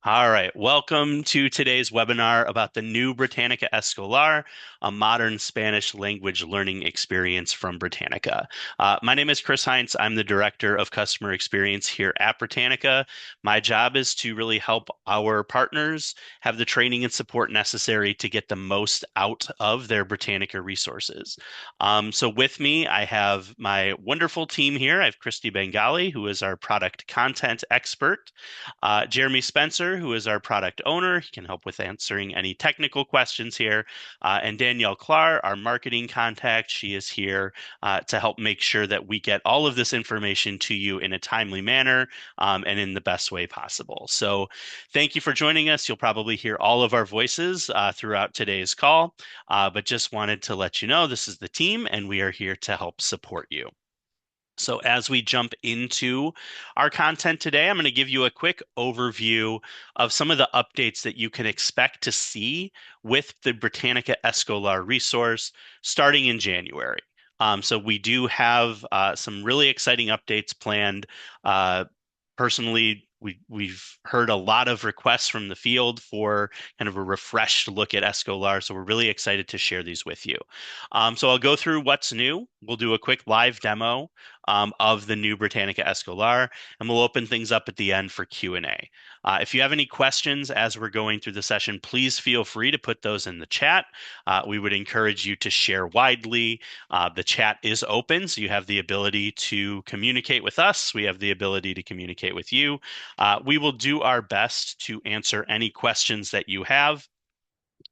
All right, welcome to today's webinar about the new Britannica Escolar, a modern Spanish language learning experience from Britannica. My name is Chris Heinz. I'm the Director of Customer Experience here at Britannica. My job is to really help our partners have the training and support necessary to get the most out of their Britannica resources. So with me, I have my wonderful team here. I have Christy Bengali, who is our product content expert. Jeremy Spencer, who is our product owner, he can help with answering any technical questions here. And Danielle Klar, our marketing contact, she is here to help make sure that we get all of this information to you in a timely manner and in the best way possible. So thank you for joining us. You'll probably hear all of our voices throughout today's call, but just wanted to let you know this is the team and we are here to help support you. So as we jump into our content today, I'm going to give you a quick overview of some of the updates that you can expect to see with the Britannica Escolar resource starting in January. So we do have some really exciting updates planned. Uh, Personally, we've heard a lot of requests from the field for kind of a refreshed look at Escolar, so we're really excited to share these with you. So I'll go through what's new. We'll do a quick live demo of the new Britannica Escolar, and we'll open things up at the end for Q&A. If you have any questions as we're going through the session, please feel free to put those in the chat. We would encourage you to share widely. The chat is open, so you have the ability to communicate with us. We have the ability to communicate with you. We will do our best to answer any questions that you have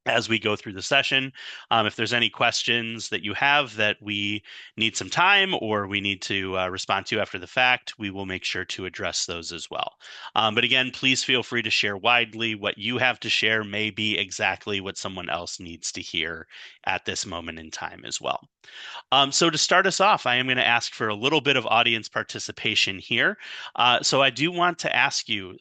as we go through the session. If there's any questions that you have that we need some time or we need to respond to after the fact, we will make sure to address those as well. But again, please feel free to share widely. What you have to share may be exactly what someone else needs to hear at this moment in time as well. So to start us off, I am going to ask for a little bit of audience participation here. So I do want to ask you,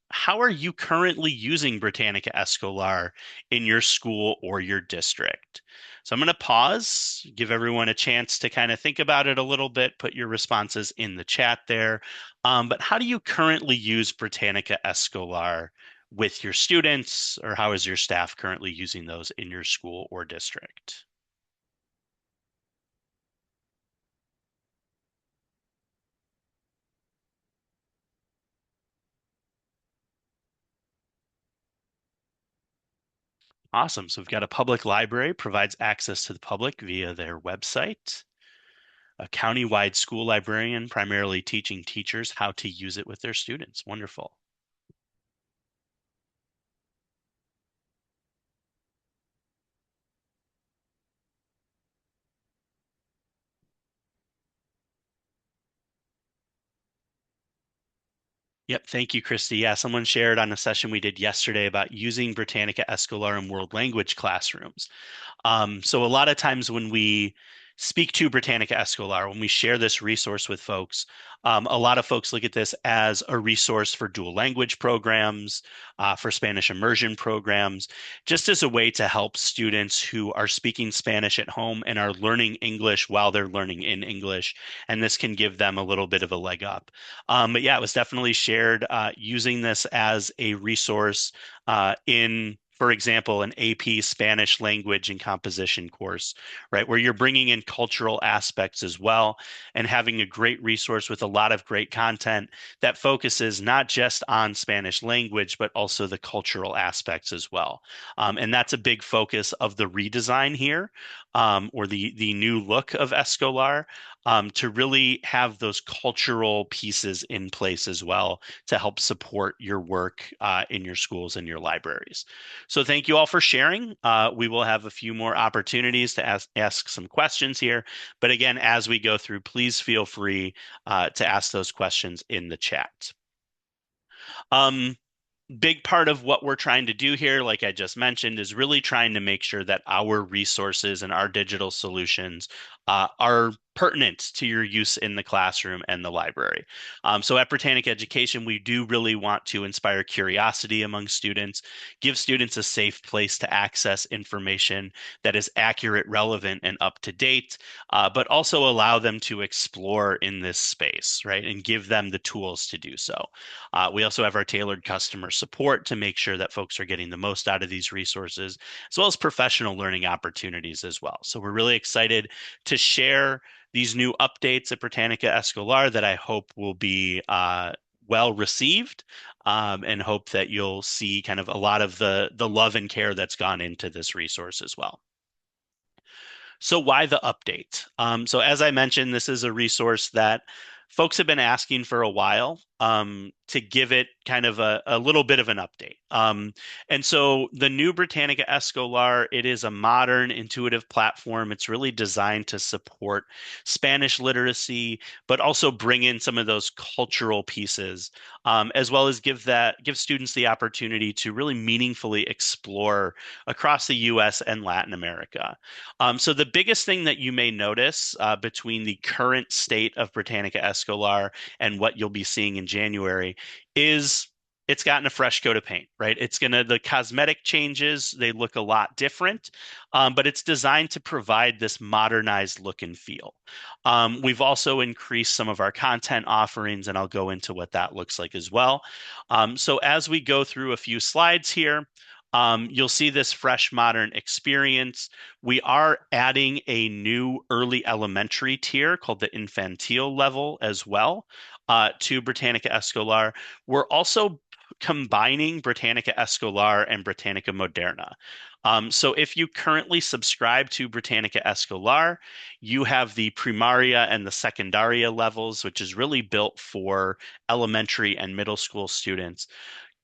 how are you currently using Britannica Escolar in your school or your district? So I'm going to pause, give everyone a chance to kind of think about it a little bit, put your responses in the chat there. But how do you currently use Britannica Escolar with your students, or how is your staff currently using those in your school or district? Awesome. So we've got a public library, provides access to the public via their website. A county-wide school librarian, primarily teaching teachers how to use it with their students. Wonderful. Yep. Thank you, Christy. Yeah, someone shared on a session we did yesterday about using Britannica Escolar in world language classrooms. So a lot of times when we speak to Britannica Escolar, when we share this resource with folks, a lot of folks look at this as a resource for dual language programs, for Spanish immersion programs, just as a way to help students who are speaking Spanish at home and are learning English while they're learning in English. And this can give them a little bit of a leg up. But yeah, it was definitely shared using this as a resource in, for example, an AP Spanish language and composition course, right, where you're bringing in cultural aspects as well and having a great resource with a lot of great content that focuses not just on Spanish language, but also the cultural aspects as well. And that's a big focus of the redesign here, or the new look of Escolar, to really have those cultural pieces in place as well to help support your work in your schools and your libraries. So thank you all for sharing. We will have a few more opportunities to ask some questions here. But again, as we go through, please feel free to ask those questions in the chat. Um, Big part of what we're trying to do here, like I just mentioned, is really trying to make sure that our resources and our digital solutions are pertinent to your use in the classroom and the library. So at Britannica Education, we do really want to inspire curiosity among students, give students a safe place to access information that is accurate, relevant, and up to date, but also allow them to explore in this space, right? And give them the tools to do so. We also have our tailored customer support to make sure that folks are getting the most out of these resources, as well as professional learning opportunities as well. So we're really excited to share these new updates at Britannica Escolar that I hope will be well received, and hope that you'll see kind of a lot of the love and care that's gone into this resource as well. So why the update? So as I mentioned, this is a resource that folks have been asking for a while, to give it kind of a little bit of an update. And so the new Britannica Escolar, it is a modern, intuitive platform. It's really designed to support Spanish literacy, but also bring in some of those cultural pieces, as well as give students the opportunity to really meaningfully explore across the U.S. and Latin America. So the biggest thing that you may notice between the current state of Britannica Escolar and what you'll be seeing in January is it's gotten a fresh coat of paint, right? The cosmetic changes, they look a lot different, but it's designed to provide this modernized look and feel. We've also increased some of our content offerings, and I'll go into what that looks like as well. So as we go through a few slides here, you'll see this fresh modern experience. We are adding a new early elementary tier called the infantile level as well, to Britannica Escolar. We're also combining Britannica Escolar and Britannica Moderna. So if you currently subscribe to Britannica Escolar, you have the primaria and the secundaria levels, which is really built for elementary and middle school students.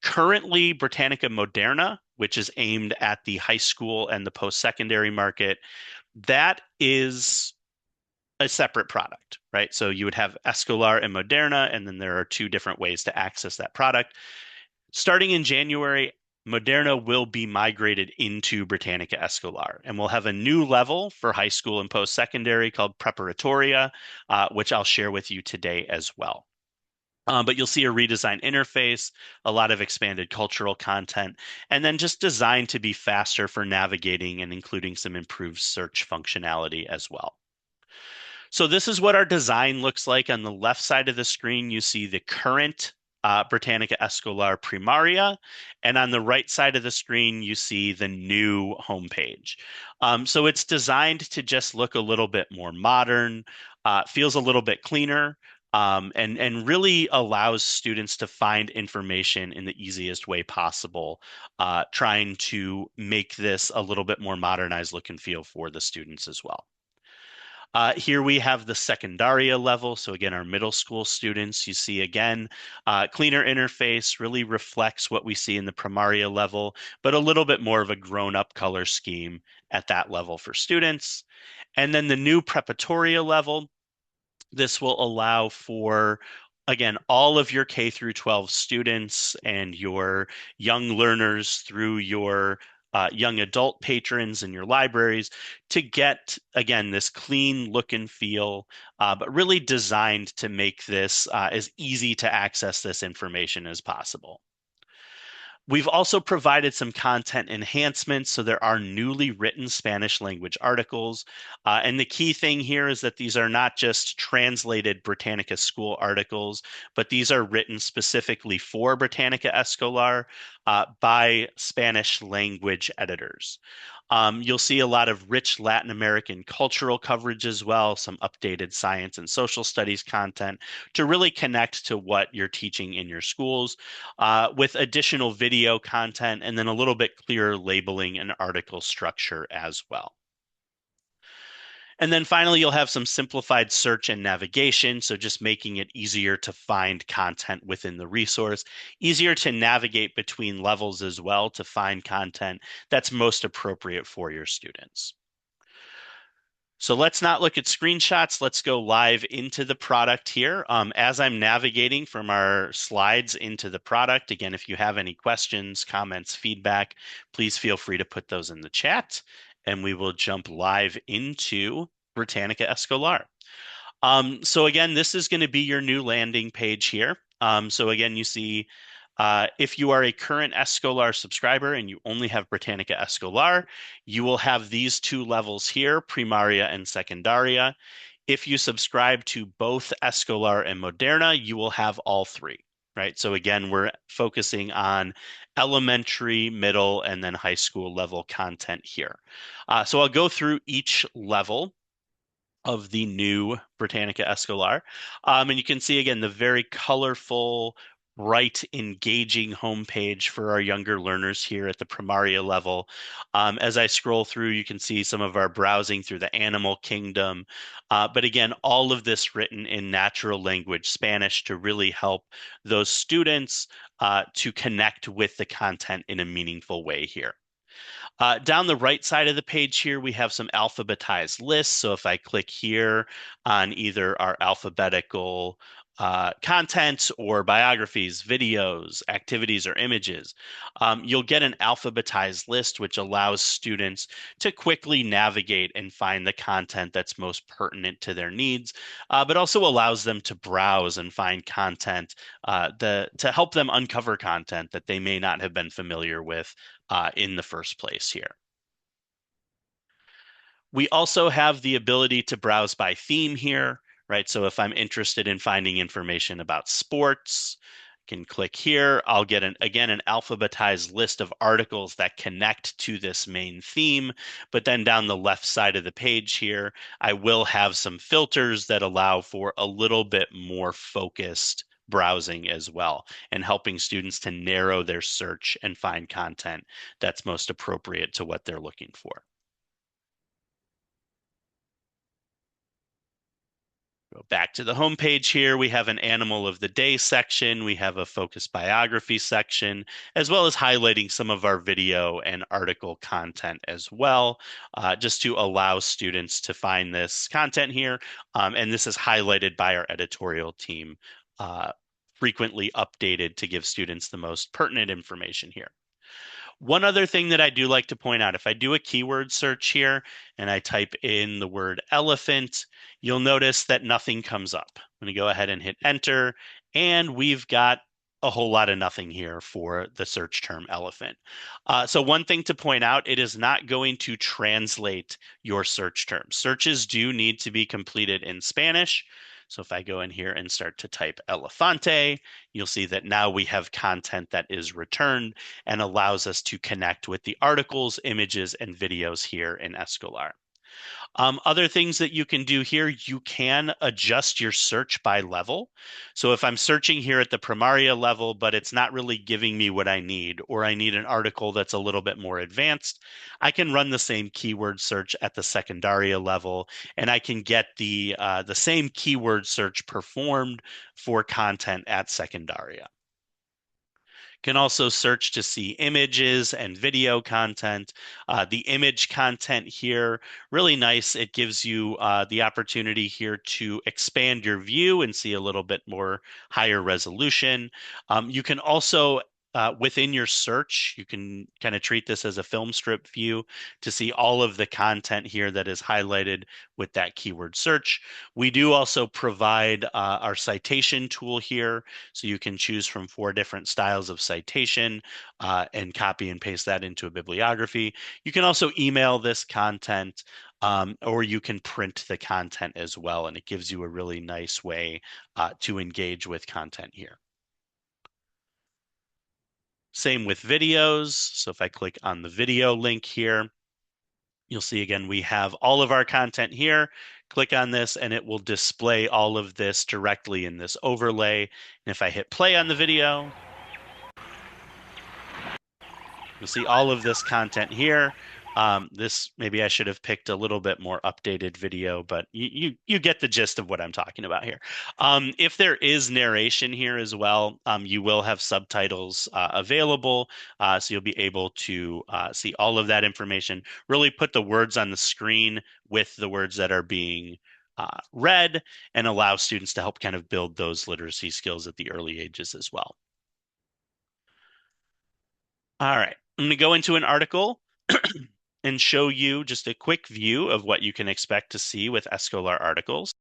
Currently, Britannica Moderna, which is aimed at the high school and the post-secondary market, that is a separate product, right? So you would have Escolar and Moderna, and then there are two different ways to access that product. Starting in January, Moderna will be migrated into Britannica Escolar, and we'll have a new level for high school and post-secondary called Preparatoria, which I'll share with you today as well. But you'll see a redesigned interface, a lot of expanded cultural content, and then just designed to be faster for navigating and including some improved search functionality as well. So this is what our design looks like. On the left side of the screen, you see the current Britannica Escolar Primaria, and on the right side of the screen, you see the new homepage. So it's designed to just look a little bit more modern, feels a little bit cleaner, and really allows students to find information in the easiest way possible, trying to make this a little bit more modernized look and feel for the students as well. Here we have the secundaria level. So again, our middle school students, you see again, cleaner interface, really reflects what we see in the primaria level, but a little bit more of a grown-up color scheme at that level for students. And then the new preparatoria level, this will allow for, again, all of your K through 12 students and your young learners through your young adult patrons in your libraries to get, again, this clean look and feel, but really designed to make this as easy to access this information as possible. We've also provided some content enhancements, so there are newly written Spanish language articles. And the key thing here is that these are not just translated Britannica school articles, but these are written specifically for Britannica Escolar by Spanish language editors. You'll see a lot of rich Latin American cultural coverage as well, some updated science and social studies content to really connect to what you're teaching in your schools, with additional video content and then a little bit clearer labeling and article structure as well. And then finally, you'll have some simplified search and navigation. So just making it easier to find content within the resource, easier to navigate between levels as well to find content that's most appropriate for your students. So let's not look at screenshots. Let's go live into the product here. As I'm navigating from our slides into the product, again, if you have any questions, comments, feedback, please feel free to put those in the chat, and we will jump live into Britannica Escolar. So again, this is going to be your new landing page here. So again, you see if you are a current Escolar subscriber and you only have Britannica Escolar, you will have these two levels here, Primaria and Secundaria. If you subscribe to both Escolar and Moderna, you will have all three, right? So again, we're focusing on elementary, middle, and then high school level content here. So I'll go through each level of the new Britannica Escolar. And you can see again the very colorful, bright, engaging homepage for our younger learners here at the Primaria level. As I scroll through, you can see some of our browsing through the animal kingdom. But again, all of this written in natural language Spanish to really help those students to connect with the content in a meaningful way here. Down the right side of the page here, we have some alphabetized lists. So if I click here on either our alphabetical content or biographies, videos, activities, or images, you'll get an alphabetized list, which allows students to quickly navigate and find the content that's most pertinent to their needs, but also allows them to browse and find content to help them uncover content that they may not have been familiar with in the first place here. We also have the ability to browse by theme here, right? So if I'm interested in finding information about sports, I can click here. I'll get again an alphabetized list of articles that connect to this main theme. But then down the left side of the page here, I will have some filters that allow for a little bit more focused browsing as well, and helping students to narrow their search and find content that's most appropriate to what they're looking for. Go back to the home page here. We have an animal of the day section. We have a focus biography section, as well as highlighting some of our video and article content as well, just to allow students to find this content here. And this is highlighted by our editorial team, frequently updated to give students the most pertinent information here. One other thing that I do like to point out, if I do a keyword search here and I type in the word elephant, you'll notice that nothing comes up. I'm going to go ahead and hit enter, and we've got a whole lot of nothing here for the search term elephant. So one thing to point out, it is not going to translate your search term. Searches do need to be completed in Spanish. So if I go in here and start to type elefante, you'll see that now we have content that is returned and allows us to connect with the articles, images, and videos here in Escolar. Other things that you can do here, you can adjust your search by level. So if I'm searching here at the Primaria level, but it's not really giving me what I need, or I need an article that's a little bit more advanced, I can run the same keyword search at the Secundaria level, and I can get the same keyword search performed for content at Secundaria. Can also search to see images and video content. The image content here, really nice. It gives you the opportunity here to expand your view and see a little bit more higher resolution. You can also within your search, you can kind of treat this as a film strip view to see all of the content here that is highlighted with that keyword search. We do also provide our citation tool here, so you can choose from 4 different styles of citation and copy and paste that into a bibliography. You can also email this content, or you can print the content as well, and it gives you a really nice way to engage with content here. Same with videos. So if I click on the video link here, you'll see again, we have all of our content here. Click on this and it will display all of this directly in this overlay. And if I hit play on the video, you'll see all of this content here. This maybe I should have picked a little bit more updated video, but you get the gist of what I'm talking about here. If there is narration here as well, you will have subtitles available, so you'll be able to see all of that information. Really put the words on the screen with the words that are being read, and allow students to help kind of build those literacy skills at the early ages as well. All right, I'm going to go into an article. and show you just a quick view of what you can expect to see with Escolar articles.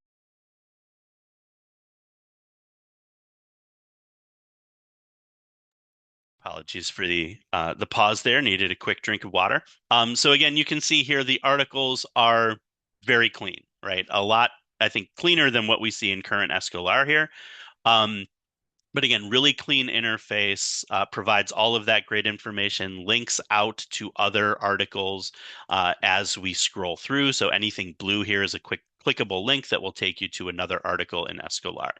Apologies for the pause there. Needed a quick drink of water. So again, you can see here the articles are very clean, right? A lot, I think, cleaner than what we see in current Escolar here. Um, but again, really clean interface, provides all of that great information, links out to other articles as we scroll through. So anything blue here is a quick clickable link that will take you to another article in Escolar.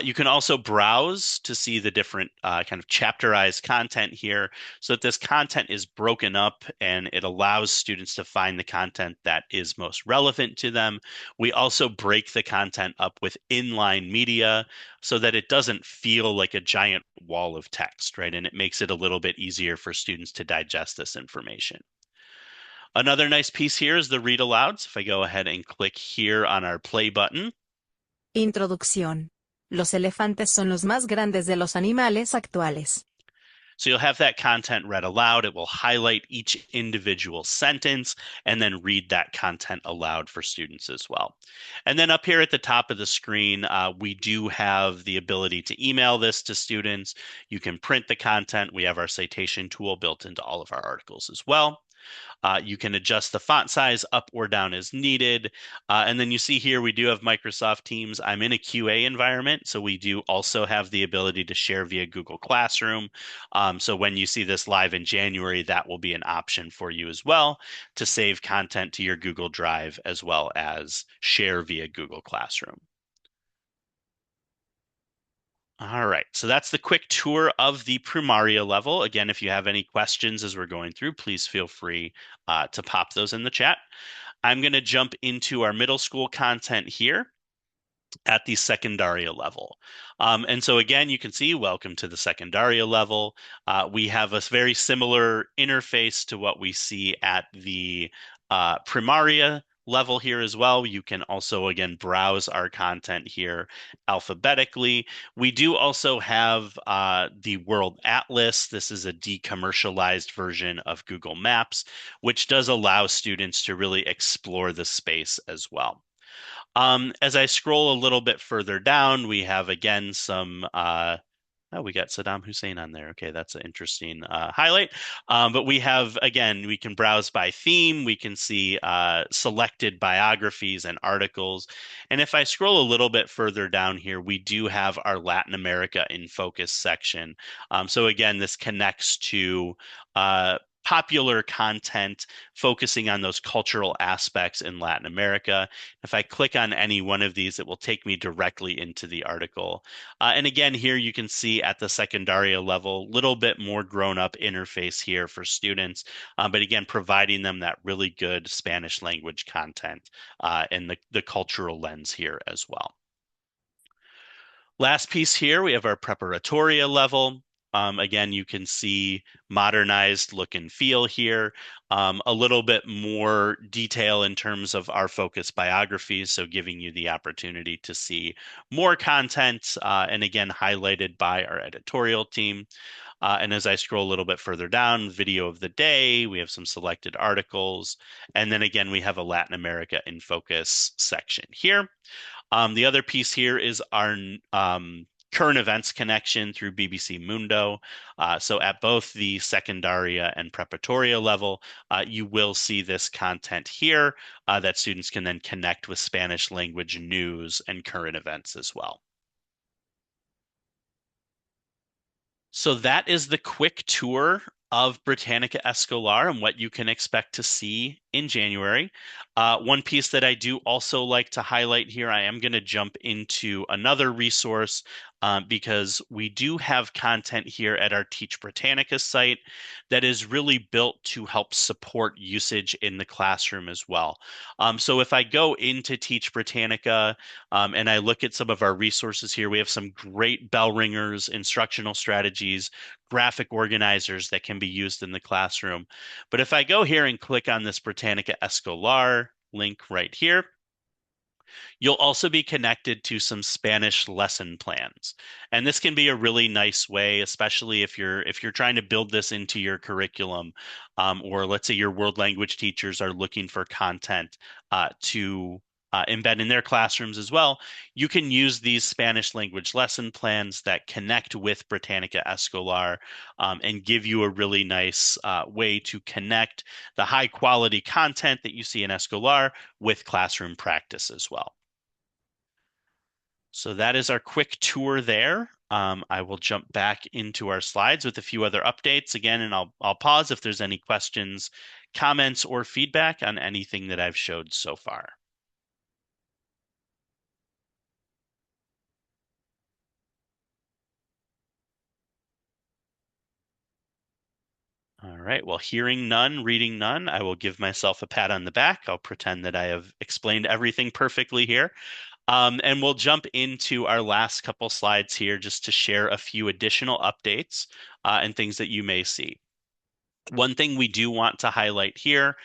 You can also browse to see the different kind of chapterized content here so that this content is broken up and it allows students to find the content that is most relevant to them. We also break the content up with inline media so that it doesn't feel like a giant wall of text, right? And it makes it a little bit easier for students to digest this information. Another nice piece here is the read alouds. If I go ahead and click here on our play button, Introducción. Los elefantes son los más grandes de los animales actuales. so you'll have that content read aloud. It will highlight each individual sentence and then read that content aloud for students as well. And then up here at the top of the screen, we do have the ability to email this to students. You can print the content. We have our citation tool built into all of our articles as well. You can adjust the font size up or down as needed. And then you see here we do have Microsoft Teams. I'm in a QA environment, so we do also have the ability to share via Google Classroom. So when you see this live in January, that will be an option for you as well to save content to your Google Drive as well as share via Google Classroom. All right, so that's the quick tour of the Primaria level. Again, if you have any questions as we're going through, please feel free to pop those in the chat. I'm going to jump into our middle school content here at the Secundaria level. And so again, you can see, welcome to the Secundaria level. We have a very similar interface to what we see at the Primaria level here as well. You can also, again, browse our content here alphabetically. We do also have the World Atlas. This is a decommercialized version of Google Maps, which does allow students to really explore the space as well. As I scroll a little bit further down, we have again some oh, we got Saddam Hussein on there. Okay, that's an interesting highlight. But we have, again, we can browse by theme. We can see selected biographies and articles. And if I scroll a little bit further down here, we do have our Latin America in focus section. So again, this connects to popular content focusing on those cultural aspects in Latin America. If I click on any one of these, it will take me directly into the article. And again, here you can see at the Secundaria level, a little bit more grown-up interface here for students, but again, providing them that really good Spanish language content and the cultural lens here as well. Last piece here, we have our Preparatoria level. Again, you can see modernized look and feel here, a little bit more detail in terms of our focus biographies, so giving you the opportunity to see more content, and again, highlighted by our editorial team. And as I scroll a little bit further down, video of the day, we have some selected articles, and then again, we have a Latin America in focus section here. The other piece here is our current events connection through BBC Mundo. So at both the Secundaria and Preparatoria level, you will see this content here that students can then connect with Spanish language news and current events as well. So that is the quick tour of Britannica Escolar and what you can expect to see in January. One piece that I do also like to highlight here, I am going to jump into another resource because we do have content here at our Teach Britannica site that is really built to help support usage in the classroom as well. So if I go into Teach Britannica and I look at some of our resources here, we have some great bell ringers, instructional strategies, graphic organizers that can be used in the classroom. But if I go here and click on this Britannica Escolar link right here, You'll also be connected to some Spanish lesson plans. And this can be a really nice way, especially if you're trying to build this into your curriculum, or let's say your world language teachers are looking for content to embed in their classrooms as well. You can use these Spanish language lesson plans that connect with Britannica Escolar, and give you a really nice way to connect the high quality content that you see in Escolar with classroom practice as well. So that is our quick tour there. I will jump back into our slides with a few other updates again, and I'll pause if there's any questions, comments, or feedback on anything that I've showed so far. All right. Well, hearing none, reading none, I will give myself a pat on the back. I'll pretend that I have explained everything perfectly here. And we'll jump into our last couple slides here just to share a few additional updates and things that you may see. One thing we do want to highlight here,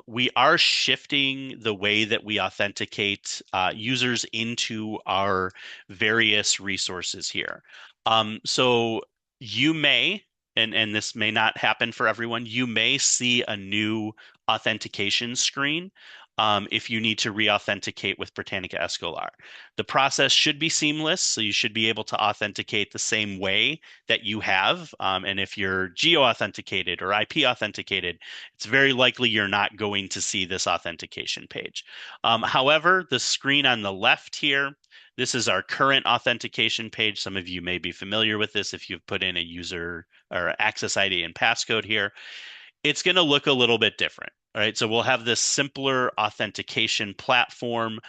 we are shifting the way that we authenticate users into our various resources here. So you may, and this may not happen for everyone, you may see a new authentication screen if you need to re-authenticate with Britannica Escolar. The process should be seamless, so you should be able to authenticate the same way that you have. And if you're geo-authenticated or IP authenticated, it's very likely you're not going to see this authentication page. However, the screen on the left here, this is our current authentication page. Some of you may be familiar with this if you've put in a user or access ID and passcode here. It's going to look a little bit different. All right, so we'll have this simpler authentication platform.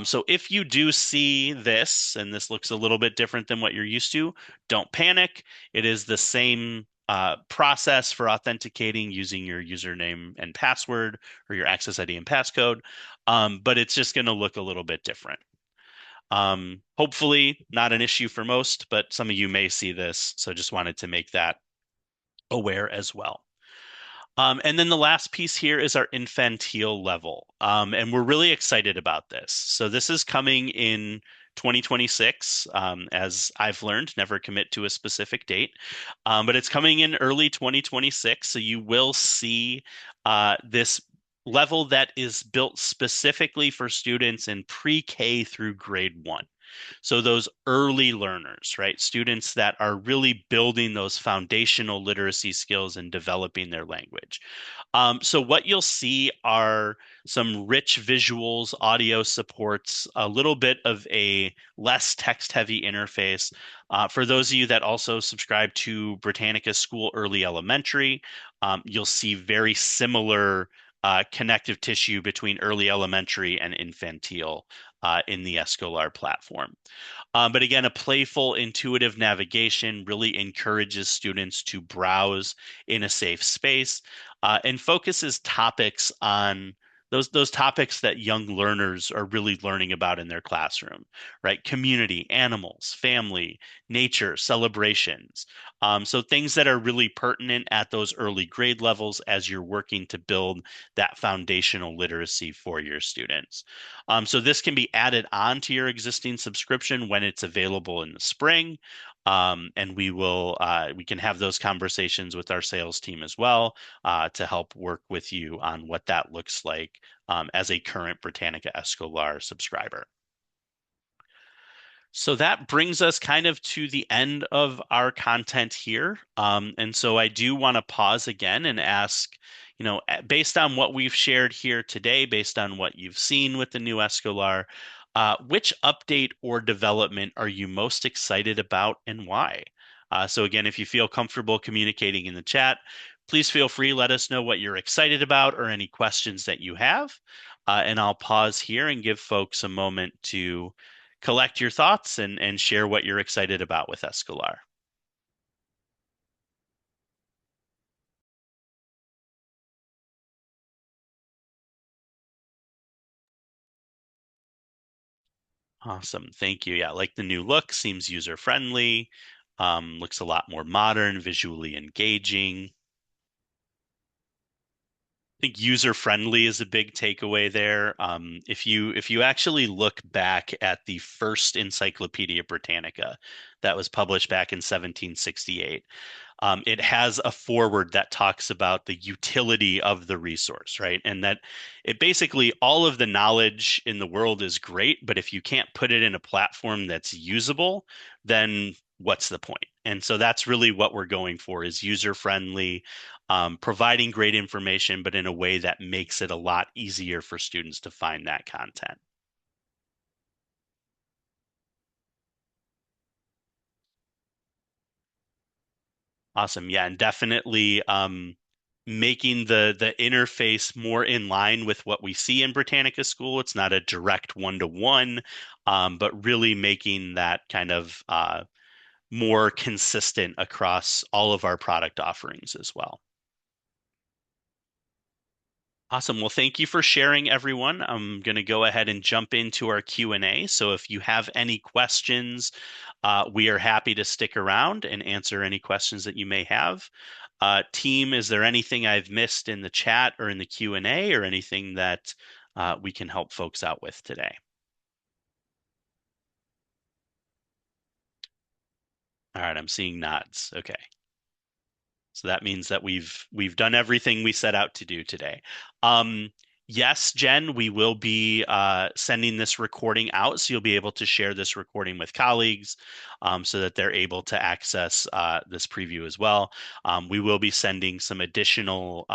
So if you do see this, and this looks a little bit different than what you're used to, don't panic. It is the same process for authenticating using your username and password or your access ID and passcode, but it's just going to look a little bit different. Hopefully not an issue for most, but some of you may see this, so just wanted to make that aware as well. And then the last piece here is our infantile level. And we're really excited about this. So this is coming in 2026. As I've learned, never commit to a specific date. But it's coming in early 2026. So you will see this level that is built specifically for students in pre-K through grade 1. So those early learners, right? Students that are really building those foundational literacy skills and developing their language. So what you'll see are some rich visuals, audio supports, a little bit of a less text-heavy interface. For those of you that also subscribe to Britannica School Early Elementary, you'll see very similar connective tissue between early elementary and infantile in the Escolar platform. But again, a playful, intuitive navigation really encourages students to browse in a safe space and focuses topics on those topics that young learners are really learning about in their classroom, right? Community, animals, family, nature, celebrations. So things that are really pertinent at those early grade levels as you're working to build that foundational literacy for your students. So this can be added on to your existing subscription when it's available in the spring. And we can have those conversations with our sales team as well to help work with you on what that looks like as a current Britannica Escolar subscriber. So that brings us kind of to the end of our content here. And so I do want to pause again and ask, based on what we've shared here today, based on what you've seen with the new Escolar, which update or development are you most excited about and why? So again, if you feel comfortable communicating in the chat, please feel free, let us know what you're excited about or any questions that you have. And I'll pause here and give folks a moment to collect your thoughts and share what you're excited about with Escolar. Awesome. Thank you. Yeah, I like the new look, seems user friendly, looks a lot more modern, visually engaging. think user friendly is a big takeaway there. If you actually look back at the first Encyclopedia Britannica that was published back in 1768, it has a foreword that talks about the utility of the resource, right? And that it basically all of the knowledge in the world is great, but if you can't put it in a platform that's usable, then what's the point? And so that's really what we're going for is user friendly, providing great information, but in a way that makes it a lot easier for students to find that content. Awesome. Yeah, and definitely making the interface more in line with what we see in Britannica School. It's not a direct one-to-one, but really making that kind of more consistent across all of our product offerings as well. Awesome. Well, thank you for sharing, everyone. I'm going to go ahead and jump into our Q&A. So if you have any questions, we are happy to stick around and answer any questions that you may have. Team, is there anything I've missed in the chat or in the Q&A or anything that we can help folks out with today? All right, I'm seeing nods. Okay. So that means that we've done everything we set out to do today. Um, yes, Jen, we will be sending this recording out, so you'll be able to share this recording with colleagues so that they're able to access this preview as well. We will be sending some additional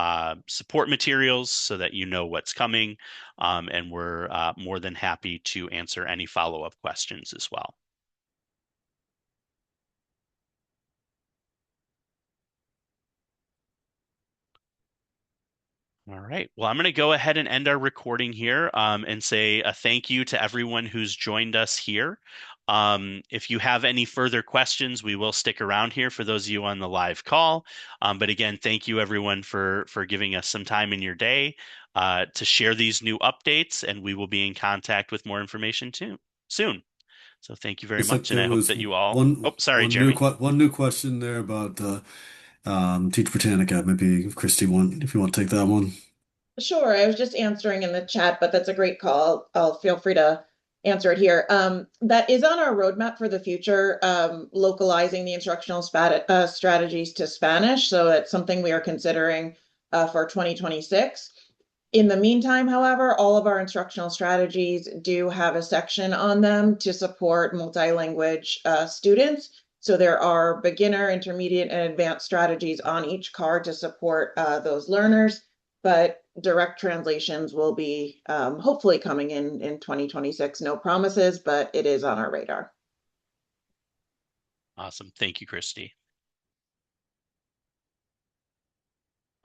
support materials so that you know what's coming, and we're more than happy to answer any follow-up questions as well. All right. Well, I'm going to go ahead and end our recording here and say a thank you to everyone who's joined us here. If you have any further questions, we will stick around here for those of you on the live call. But again, thank you everyone for giving us some time in your day to share these new updates, and we will be in contact with more information too soon. So thank you very Looks like much, and there I hope was that you all. Oh, sorry, Jeremy. one new question there about Teach Britannica. Maybe Christy want if you want to take that one. Sure, I was just answering in the chat, but that's a great call. I'll feel free to answer it here. That is on our roadmap for the future, localizing the instructional strategies to Spanish. So it's something we are considering for 2026. In the meantime, however, all of our instructional strategies do have a section on them to support multilingual students. So there are beginner, intermediate, and advanced strategies on each card to support those learners. But direct translations will be hopefully coming in 2026. No promises, but it is on our radar. Awesome. Thank you, Christy.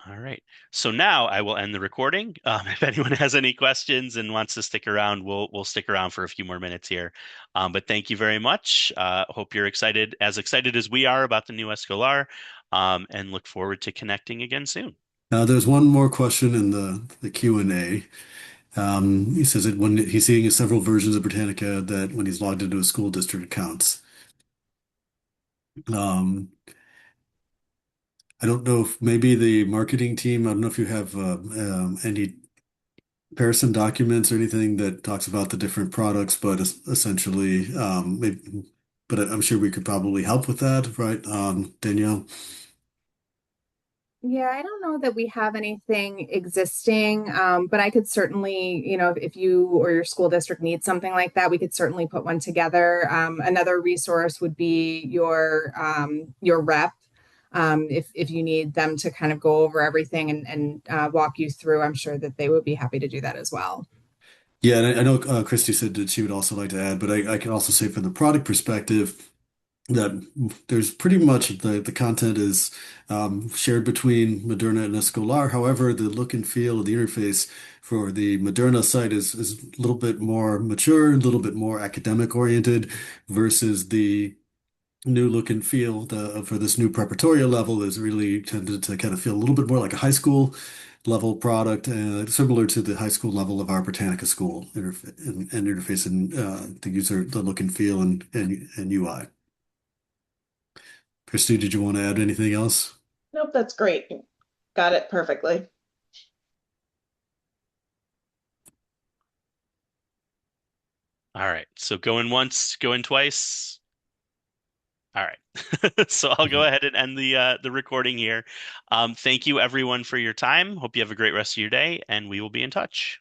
All right. So now I will end the recording. If anyone has any questions and wants to stick around, we'll stick around for a few more minutes here. But thank you very much. Hope you're excited as we are about the new Escolar, and look forward to connecting again soon. There's one more question in the Q&A. He says that when he's seeing several versions of Britannica that when he's logged into his school district accounts. Um, I don't know if maybe the marketing team, I don't know if you have any comparison documents or anything that talks about the different products, but essentially, but I'm sure we could probably help with that, right, Danielle? Yeah, I don't know that we have anything existing, but I could certainly, if you or your school district needs something like that, we could certainly put one together. Another resource would be your rep. If you need them to kind of go over everything and walk you through, I'm sure that they would be happy to do that as well. Yeah, and I know Christy said that she would also like to add, but I can also say from the product perspective that there's pretty much the content is shared between Moderna and Escolar. However, the look and feel of the interface for the Moderna site is a little bit more mature, a little bit more academic oriented versus the new look and feel for this new preparatory level is really tended to kind of feel a little bit more like a high school level product, similar to the high school level of our Britannica school interface and the user, the look and feel and UI. Christy, did you want to add anything else? Nope, that's great. Got it perfectly. All right. So going once, going twice. All right. So I'll go Mhm. ahead and end the recording here. Thank you everyone for your time. Hope you have a great rest of your day, and we will be in touch.